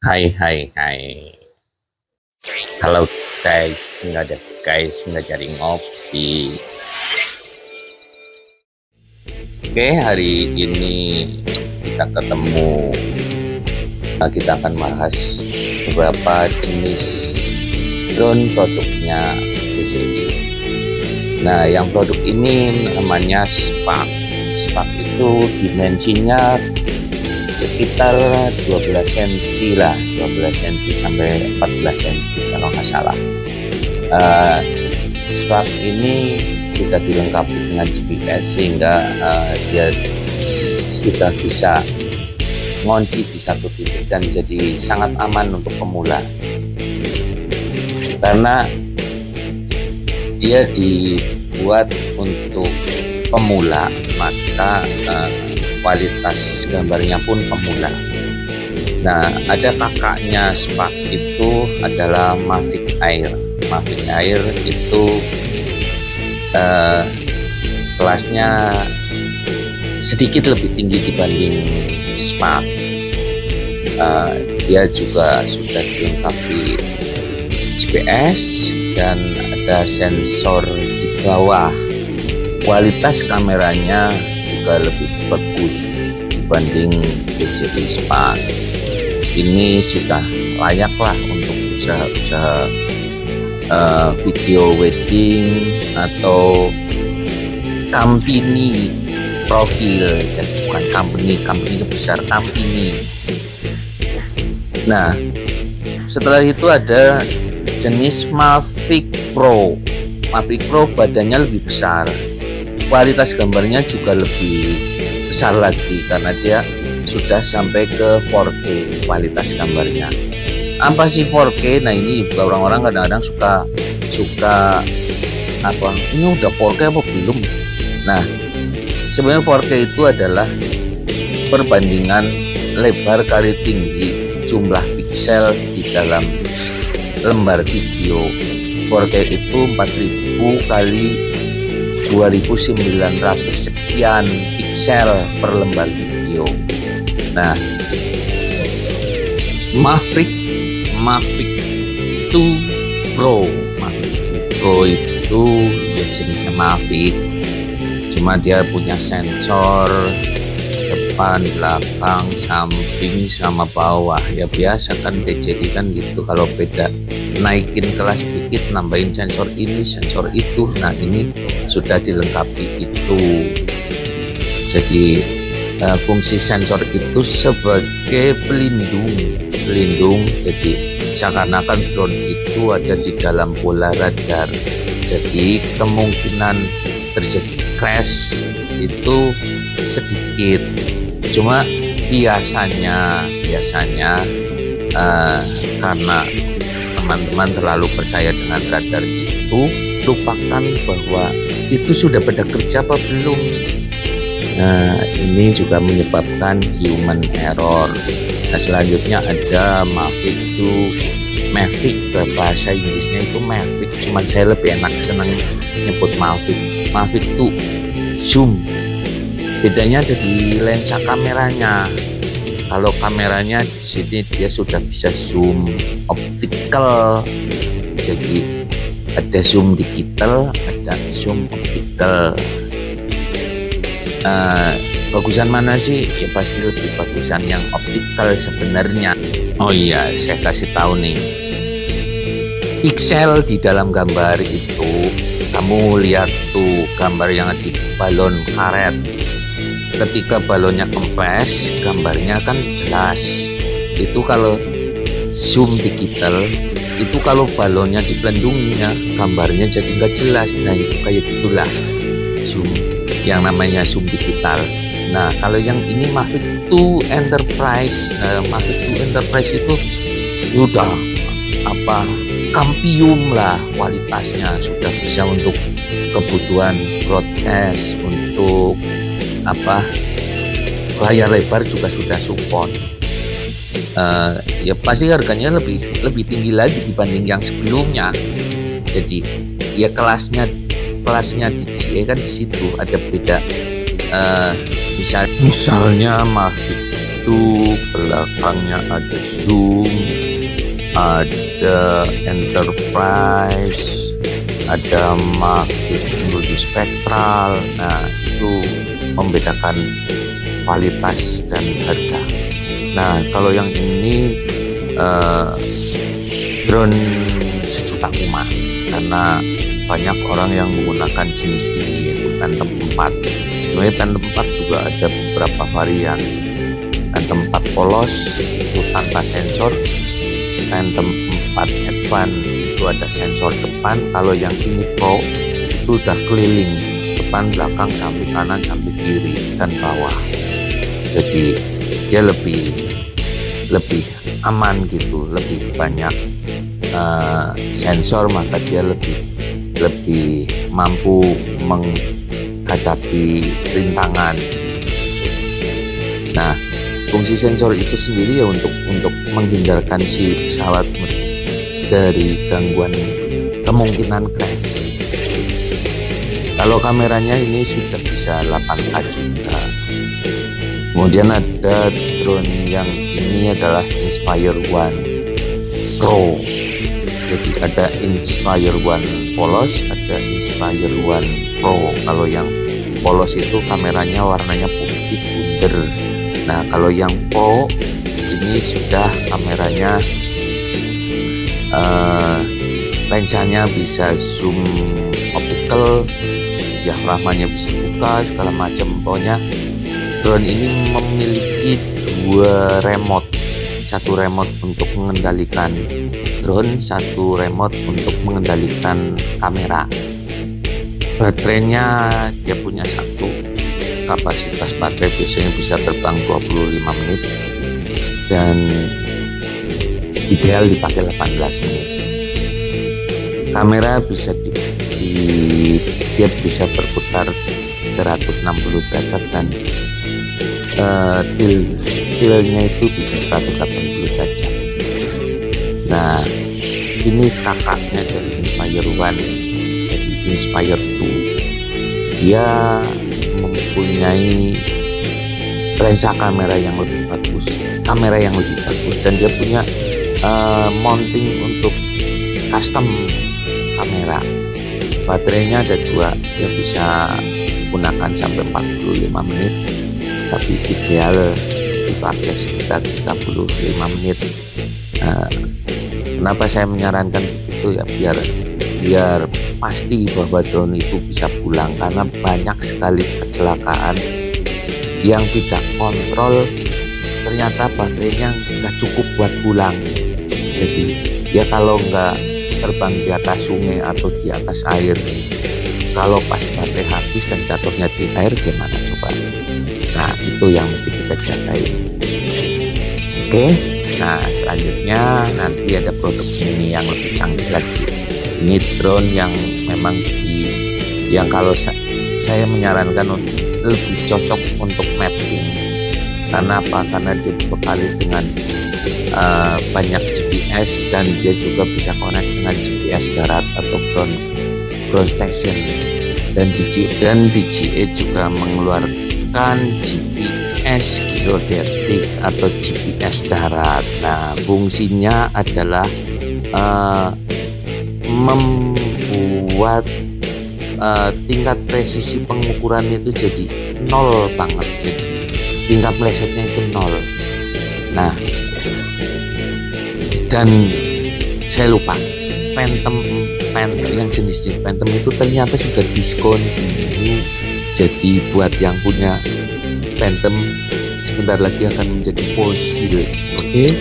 Hai, hai, hai. Halo guys, nggak cari ngopi. Oke, hari ini kita ketemu. Kita akan bahas beberapa jenis drone produknya DJI. Nah, yang produk ini namanya Spark. Spark itu dimensinya sekitar 12 cm lah, 12 cm sampai 14 cm kalau nggak salah. Spark ini sudah dilengkapi dengan GPS sehingga dia sudah bisa ngunci di satu titik dan jadi sangat aman untuk pemula karena dia dibuat untuk pemula, maka kualitas gambarnya pun pemula. Nah, ada kakaknya Spark itu adalah Mavic Air. Mavic Air itu kelasnya sedikit lebih tinggi dibanding Spark. Dia juga sudah dilengkapi GPS dan ada sensor di bawah. Kualitas kameranya juga lebih bagus dibanding DJI Spark. Ini sudah layak lah untuk usaha-usaha video wedding atau company profil, jadi bukan company besar, company. Nah, setelah itu ada jenis Mavic Pro. Mavic Pro badannya lebih besar, kualitas gambarnya juga lebih besar lagi karena dia sudah sampai ke 4K kualitas gambarnya. Apa sih 4K? Nah, ini juga orang-orang kadang-kadang suka apa, ini udah 4K apa belum? Nah, sebenarnya 4K itu adalah perbandingan lebar kali tinggi jumlah piksel di dalam lembar video. 4K itu 4000 kali 2900 sekian piksel per lembar video. Nah, Mavic 2 Pro. Mavic 2 Pro itu ya jenisnya Mavic, cuma dia punya sensor depan, belakang, samping, sama bawah. Ya biasa kan DJI kan gitu, kalau beda naikin kelas dikit, nambahin sensor ini, sensor itu. Nah, ini sudah dilengkapi itu. Jadi fungsi sensor itu sebagai pelindung. Jadi seakan-akan drone itu ada di dalam bola radar. Jadi kemungkinan terjadi crash itu sedikit. Cuma biasanya karena teman-teman terlalu percaya dengan radar itu, lupakan bahwa itu sudah pada kerja apa belum. Nah, ini juga menyebabkan human error. Nah, selanjutnya ada Mavic 2. Mavic, bahasa Inggrisnya itu Mavic, cuman saya lebih enak senang nyebut Mavic 2 zoom. Bedanya ada di lensa kameranya. Kalau kameranya di sini dia sudah bisa zoom optical, jadi ada zoom digital, ada zoom optical. Bagusan mana sih? Ya pasti lebih bagusan yang optical sebenarnya. Oh iya, saya kasih tahu nih. Piksel di dalam gambar itu, kamu lihat tuh gambar yang di balon karet. Ketika balonnya kempes, gambarnya kan jelas. Itu kalau zoom digital, itu kalau balonnya dipelindunginya, gambarnya jadi nggak jelas. Nah, itu kayak gitulah zoom, yang namanya zoom digital. Nah, kalau yang ini Mavic 2 Enterprise. Nah, Mavic 2 Enterprise itu udah apa, kampium lah kualitasnya, sudah bisa untuk kebutuhan broadcast, untuk apa, layar lebar juga sudah support. Ya pasti harganya lebih tinggi lagi dibanding yang sebelumnya. Jadi ya kelasnya DJI kan di situ ada beda. Misalnya Mavic itu belakangnya ada zoom, ada enterprise, ada multispektral. Nah, itu membedakan kualitas dan harga. Nah, kalau yang ini drone sejuta rumah, karena banyak orang yang menggunakan jenis ini, yaitu Phantom 4. Sebenarnya Phantom 4 juga ada beberapa varian. Phantom 4 polos itu tanpa sensor, Phantom 4 Advance itu ada sensor depan. Kalau yang ini Pro itu udah keliling, depan, belakang, samping kanan, samping kiri, dan bawah. Jadi dia lebih aman gitu, lebih banyak sensor, maka dia lebih mampu menghadapi rintangan. Nah, fungsi sensor itu sendiri ya untuk menghindarkan si pesawat dari gangguan kemungkinan crash. Kalau kameranya ini sudah bisa 8K juga. Kemudian ada drone yang ini adalah Inspire One Pro. Jadi ada Inspire One polos, ada Inspire One Pro. Kalau yang polos itu kameranya warnanya putih bunder. Nah, kalau yang Pro ini sudah kameranya lensanya bisa zoom optical, diafragmanya bisa buka, segala macam. Pokoknya drone ini memiliki dua remote, satu remote untuk mengendalikan drone, satu remote untuk mengendalikan kamera. Baterainya dia punya satu, kapasitas baterai biasanya bisa terbang 25 menit dan ideal dipakai 18 menit. Kamera bisa dia bisa berputar 360 derajat dan tilnya itu bisa 180 derajat. Nah, ini kakaknya dari Inspire One, jadi Inspire 2. Dia mempunyai lensa kamera yang lebih bagus, dan dia punya mounting untuk custom kamera. Baterainya ada dua, dia bisa gunakan sampai 45 menit, tapi ideal dipakai sekitar 35 menit. Kenapa saya menyarankan itu ya, biar pasti bahwa drone itu bisa pulang, karena banyak sekali kecelakaan yang tidak kontrol, ternyata baterainya nggak cukup buat pulang. Jadi ya kalau nggak terbang di atas sungai atau di atas air, kalau pas baterai habis dan jatuhnya di air gimana coba? Nah, itu yang mesti kita jagain. Oke, nah selanjutnya nanti ada produk ini yang lebih canggih lagi. Ini drone yang memang yang kalau saya menyarankan lebih cocok untuk mapping. Karena apa? Karena dia dibekali dengan banyak GPS, dan dia juga bisa connect dengan GPS darat atau ground station, dan DJI juga mengeluarkan GPS geodetik atau GPS darat. Nah, fungsinya adalah membuat tingkat presisi pengukuran itu jadi nol banget, jadi tingkat melesetnya itu nol. Nah, dan saya lupa, Phantom yang jenis Phantom itu ternyata sudah diskon ini. Jadi buat yang punya Phantom sebentar lagi akan menjadi fosil. Oke.